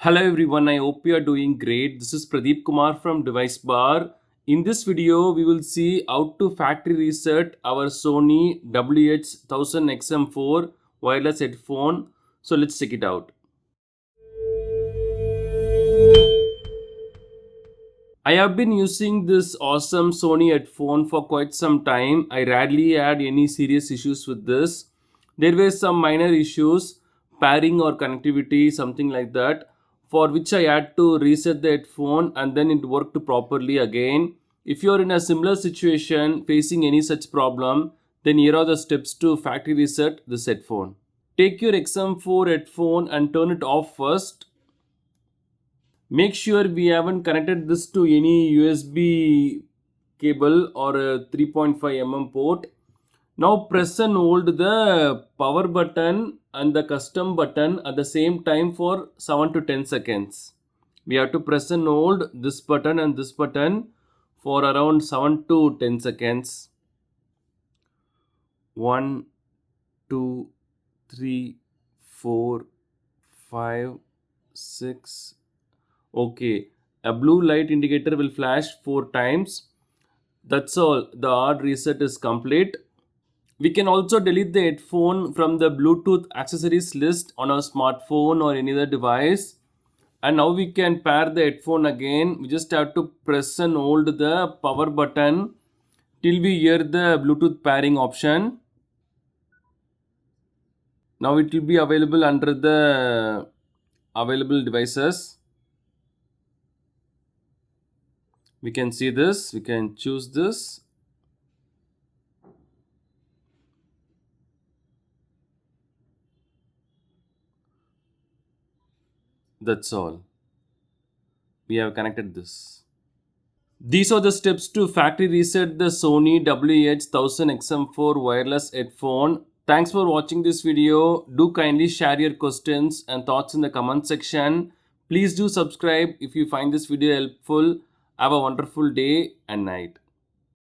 Hello everyone, I hope you are doing great. This is Pradeep Kumar from DeviceBAR. In this video, we will see how to factory reset our Sony WH-1000XM4 wireless headphone. So let's check it out. I have been using this awesome Sony headphone for quite some time. I rarely had any serious issues with this. There were some minor issues, pairing or connectivity, something like that, for which I had to reset the headphone and then it worked properly again. If you are in a similar situation facing any such problem, then here are the steps to factory reset this headphone. Take your XM4 headphone and turn it off first. Make sure we haven't connected this to any USB cable or a 3.5 port. Now press and hold the power button and the custom button at the same time for 7 to 10 seconds. We have to press and hold this button and this button for around 7 to 10 seconds. 1, 2, 3, 4, 5, 6. Okay, a blue light indicator will flash 4 times. That's all. The hard reset is complete. We can also delete the headphone from the Bluetooth accessories list on our smartphone or any other device. And now we can pair the headphone again. We just have to press and hold the power button till we hear the Bluetooth pairing option. Now it will be available under the available devices. We can see this, we can choose this. That's all. We have connected this. These are the steps to factory reset the Sony WH-1000XM4 wireless headphone. Thanks for watching this video. Do kindly share your questions and thoughts in the comment section. Please do subscribe if you find this video helpful. Have a wonderful day and night.